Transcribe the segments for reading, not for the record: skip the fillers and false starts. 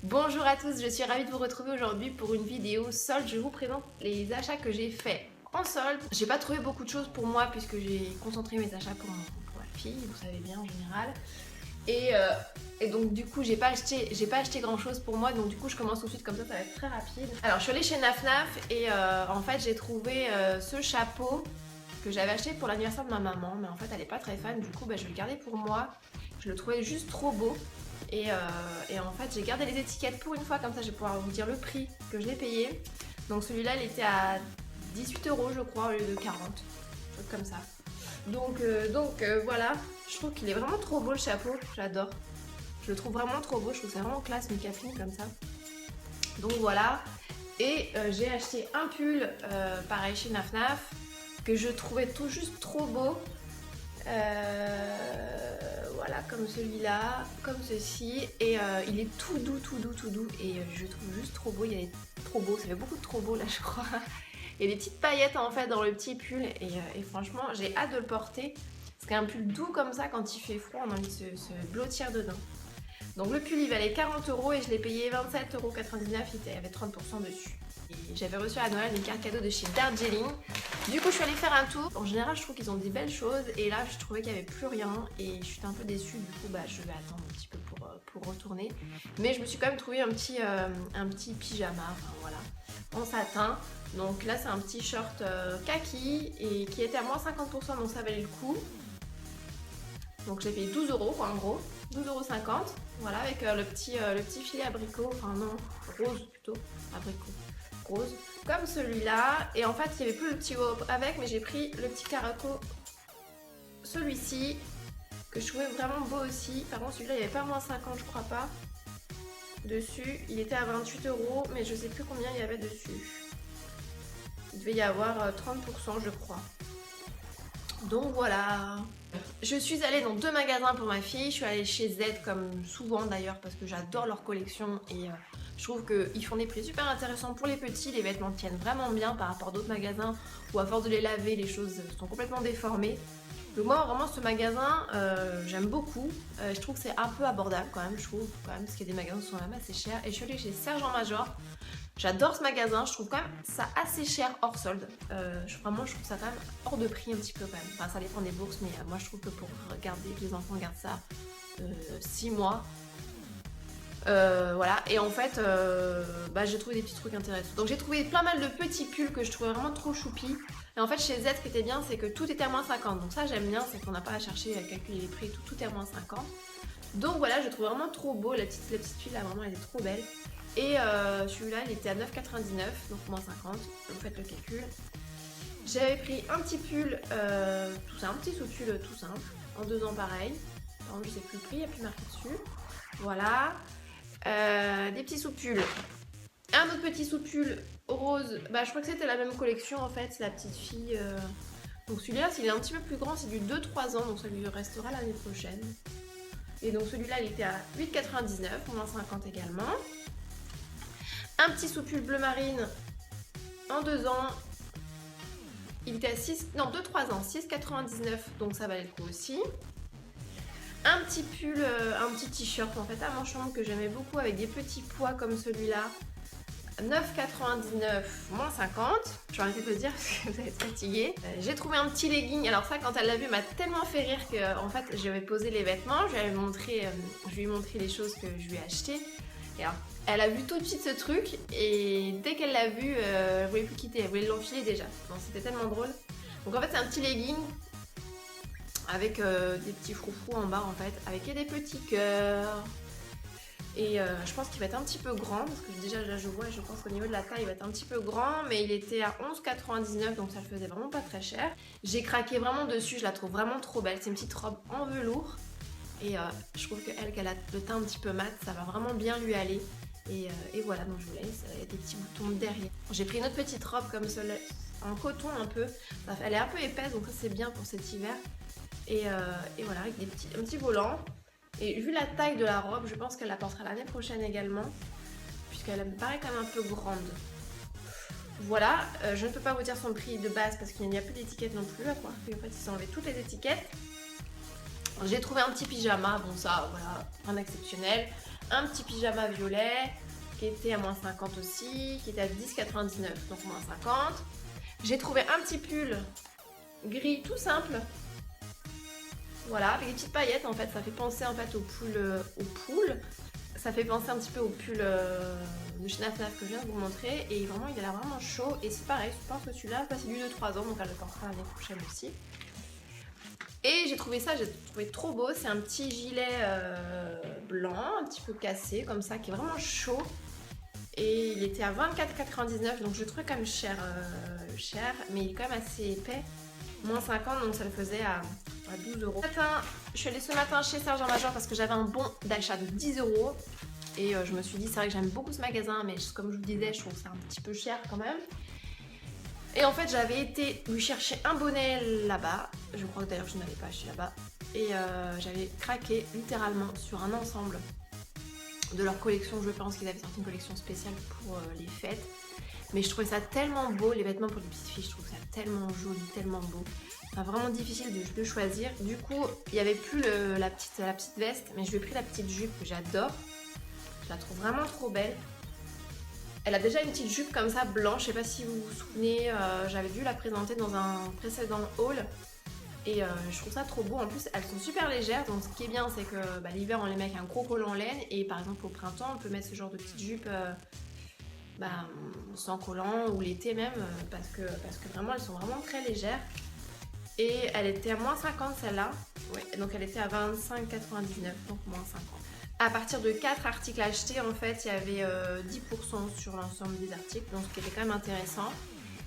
Bonjour à tous, je suis ravie de vous retrouver aujourd'hui pour une vidéo solde. Je vous présente les achats que j'ai faits en solde. J'ai pas trouvé beaucoup de choses pour moi puisque j'ai concentré mes achats pour la fille, vous savez bien en général. Et donc du coup j'ai pas acheté grand chose pour moi, donc du coup je commence tout de suite comme ça va être très rapide. Alors je suis allée chez Naf et en fait j'ai trouvé ce chapeau que j'avais acheté pour l'anniversaire de ma maman, mais en fait elle est pas très fan, du coup je vais le garder pour moi. Je le trouvais juste trop beau. Et en fait j'ai gardé les étiquettes pour une fois, comme ça je vais pouvoir vous dire le prix que je l'ai payé. Donc celui-là il était à 18 € je crois au lieu de 40, un truc comme ça. Donc voilà, je trouve qu'il est vraiment trop beau le chapeau, j'adore. Je le trouve vraiment trop beau, je trouve que c'est vraiment classe Mika Fine comme ça. Donc voilà, et j'ai acheté un pull pareil chez Naf que je trouvais tout juste trop beau. Voilà, comme celui-là, comme ceci, et il est tout doux, et je le trouve juste trop beau. Il est trop beau, ça fait beaucoup de trop beau là, je crois. Il y a des petites paillettes en fait dans le petit pull, et franchement, j'ai hâte de le porter. Parce qu'un pull doux comme ça, quand il fait froid, on a envie de se blottir dedans. Donc le pull il valait 40 € et je l'ai payé 27,99 €, il y avait 30% dessus. Et j'avais reçu à Noël une carte cadeau de chez Darjeeling. Du coup je suis allée faire un tour. En général je trouve qu'ils ont des belles choses et là je trouvais qu'il n'y avait plus rien et je suis un peu déçue. Du coup je vais attendre un petit peu pour retourner. Mais je me suis quand même trouvé un petit pyjama, enfin voilà, en satin. Donc là c'est un petit short kaki et qui était à moins 50%, donc ça valait le coup. Donc j'ai payé 12 € en gros, 12,50 €, voilà, avec le petit filet abricot, enfin non, rose plutôt, abricot, rose, comme celui-là. Et en fait il n'y avait plus le petit haut avec, mais j'ai pris le petit caraco, celui-ci, que je trouvais vraiment beau aussi. Par contre celui-là il n'y avait pas moins 50, je crois pas, dessus. Il était à 28 €, mais je sais plus combien il y avait dessus. Il devait y avoir 30% je crois. Donc voilà. Je suis allée dans 2 magasins pour ma fille. Je suis allée chez Z comme souvent d'ailleurs parce que j'adore leur collection et je trouve qu'ils font des prix super intéressants pour les petits. Les vêtements tiennent vraiment bien par rapport à d'autres magasins où à force de les laver, les choses sont complètement déformées. Donc moi vraiment ce magasin j'aime beaucoup. Je trouve que c'est un peu abordable quand même, je trouve quand même, parce qu'il y a des magasins qui sont même assez chers. Et je suis allée chez Sergent Major. J'adore ce magasin, je trouve quand même ça assez cher hors solde. Vraiment, je trouve ça quand même hors de prix un petit peu quand même. Enfin, ça dépend des bourses, mais moi je trouve que pour regarder que les enfants gardent ça 6 mois. Voilà, et en fait, j'ai trouvé des petits trucs intéressants. Donc j'ai trouvé plein mal de petits pulls que je trouvais vraiment trop choupi. Et en fait, chez Z, ce qui était bien, c'est que tout était à moins 50. Donc ça, j'aime bien, c'est qu'on n'a pas à chercher à calculer les prix, tout est à moins 50. Donc voilà, je trouve vraiment trop beau. La petite tuile là, vraiment, elle est trop belle. Et celui-là, il était à 9,99 €, donc moins 50. Vous faites le calcul. J'avais pris un petit pull, tout ça, un petit sous-pull tout simple, en 2 ans pareil. Par contre, je sais plus le prix, il n'y a plus marqué dessus. Voilà. Des petits sous-pulls. Un autre petit sous-pull rose. Je crois que c'était la même collection en fait, c'est la petite fille. Donc celui-là, s'il est un petit peu plus grand, c'est du 2-3 ans, donc ça lui restera l'année prochaine. Et donc celui-là, il était à 8,99 €, moins 50 également. Un petit sous-pull bleu marine en 2 ans. Il était à 2-3 ans, 6,99 €, donc ça valait le coup aussi. Un petit pull, un petit t-shirt en fait à manches longues que j'aimais beaucoup avec des petits pois comme celui-là. 9,99 € moins 50. Je vais arrêter de le dire parce que vous allez être fatigué. J'ai trouvé un petit legging. Alors ça, quand elle l'a vu, m'a tellement fait rire que en fait, j'avais posé les vêtements, je lui ai montré les choses que je lui ai achetées. Et alors, elle a vu tout de suite ce truc et dès qu'elle l'a vu, elle voulait plus quitter, elle voulait l'enfiler déjà. Donc c'était tellement drôle. Donc en fait, c'est un petit legging avec des petits froufrous en bas en fait, avec des petits cœurs. Et je pense qu'il va être un petit peu grand, parce que déjà là je vois, je pense qu'au niveau de la taille il va être un petit peu grand, mais il était à 11,99 €, donc ça le faisait vraiment pas très cher. J'ai craqué vraiment dessus, je la trouve vraiment trop belle, c'est une petite robe en velours. Et je trouve qu'elle a le teint un petit peu mat, ça va vraiment bien lui aller. Et voilà, donc je vous laisse, il y a des petits boutons derrière. J'ai pris une autre petite robe comme celle-là, en coton un peu, elle est un peu épaisse, donc ça c'est bien pour cet hiver. Et voilà, avec un petit volant. Et vu la taille de la robe, je pense qu'elle la portera l'année prochaine également, puisqu'elle me paraît quand même un peu grande. Voilà, je ne peux pas vous dire son prix de base parce qu'il n'y a plus d'étiquette non plus, à croire qu'en fait ils ont enlevé toutes les étiquettes. J'ai trouvé un petit pyjama, bon ça, voilà, rien d'exceptionnel. un petit pyjama violet qui était à moins 50 aussi, qui était à 10,99, donc moins 50. J'ai trouvé un petit pull gris tout simple. Voilà, avec des petites paillettes en fait, ça fait penser en fait au pool. Ça fait penser un petit peu au pull de chez Naf que je viens de vous montrer. Et vraiment, il a l'air vraiment chaud. Et c'est pareil, je pense que celui-là, c'est du de 3 ans, donc elle le portera l'année prochaine aussi. Et j'ai trouvé ça, j'ai trouvé trop beau. C'est un petit gilet blanc, un petit peu cassé, comme ça, qui est vraiment chaud. Et il était à 24,99, donc je le trouvais quand même cher, mais il est quand même assez épais. Moins 50, donc ça le faisait à 12 euros. Je suis allée ce matin chez Serge en Major parce que j'avais un bon d'achat de 10 euros. Et je me suis dit, c'est vrai que j'aime beaucoup ce magasin, mais comme je vous disais, je trouve ça un petit peu cher quand même. Et en fait, j'avais été lui chercher un bonnet là-bas. Je crois que d'ailleurs, je n'avais pas acheté là-bas. Et j'avais craqué littéralement sur un ensemble de leur collection. Je pense qu'ils avaient sorti une collection spéciale pour les fêtes. Mais je trouvais ça tellement beau, les vêtements pour les petites filles, je trouve ça tellement joli, tellement beau. Enfin, vraiment difficile de choisir. Du coup, il n'y avait plus la petite veste, mais je lui ai pris la petite jupe que j'adore. Je la trouve vraiment trop belle. Elle a déjà une petite jupe comme ça blanche, je sais pas si vous vous souvenez, j'avais dû la présenter dans un précédent haul. Et je trouve ça trop beau. En plus, elles sont super légères. Donc, ce qui est bien, c'est que l'hiver, on les met avec un gros collant en laine. Et par exemple, au printemps, on peut mettre ce genre de petite jupe sans collant ou l'été même. Parce que vraiment, elles sont vraiment très légères. Et elle était à moins 50 celle-là. Ouais, donc, elle était à 25,99. Donc, moins 50. À partir de 4 articles achetés, en fait, il y avait 10% sur l'ensemble des articles. Donc, ce qui était quand même intéressant.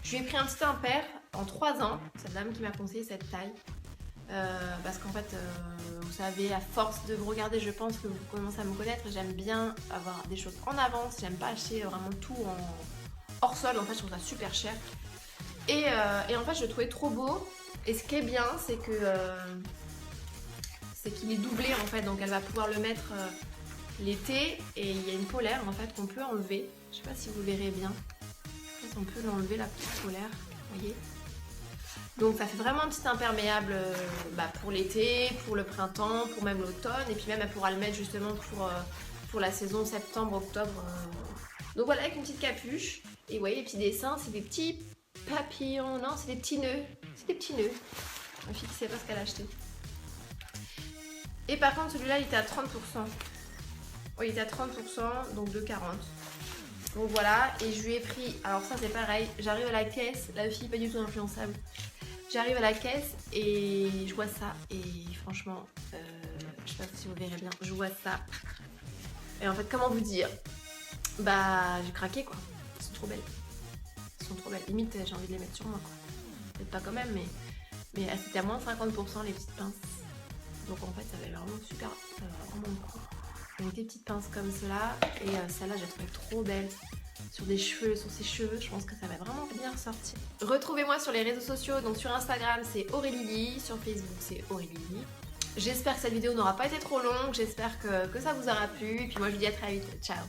Je lui ai pris un petit impair en 3 ans, cette dame qui m'a conseillé cette taille. Parce qu'en fait, vous savez, à force de me regarder, je pense que vous commencez à me connaître. J'aime bien avoir des choses en avance. J'aime pas acheter vraiment tout en hors sol. En fait, je trouve ça super cher. Et en fait, je le trouvais trop beau. Et ce qui est bien, c'est que c'est qu'il est doublé en fait. Donc, elle va pouvoir le mettre l'été. Et il y a une polaire en fait qu'on peut enlever. Je sais pas si vous verrez bien. On peut l'enlever la petite polaire, vous voyez. Donc ça fait vraiment un petit imperméable pour l'été, pour le printemps, pour même l'automne. Et puis même elle pourra le mettre justement pour la saison septembre-octobre. Donc voilà, avec une petite capuche. Et vous voyez les petits dessins, c'est des petits papillons. Non, c'est des petits nœuds. C'est des petits nœuds. Ma fille qui sait pas ce qu'elle a acheté. Et par contre celui-là il était à 30%. Oui, il était à 30%, donc de 40. Donc voilà, et je lui ai pris, alors ça c'est pareil, j'arrive à la caisse, la fille pas du tout influençable, j'arrive à la caisse et je vois ça, et franchement, je sais pas si vous verrez bien, je vois ça, et en fait comment vous dire, j'ai craqué quoi, elles sont trop belles, limite j'ai envie de les mettre sur moi quoi, peut-être pas quand même, mais c'était à moins 50% les petites pinces, donc en fait ça avait vraiment super, ça va vraiment le coup. Avec des petites pinces comme cela, et celle-là je la trouvais trop belle sur des cheveux, sur ses cheveux, je pense que ça va vraiment bien ressortir. Retrouvez-moi sur les réseaux sociaux, donc sur Instagram c'est Aurélie, sur Facebook c'est Aurélie. J'espère que cette vidéo n'aura pas été trop longue, j'espère que ça vous aura plu, et puis moi je vous dis à très vite, ciao.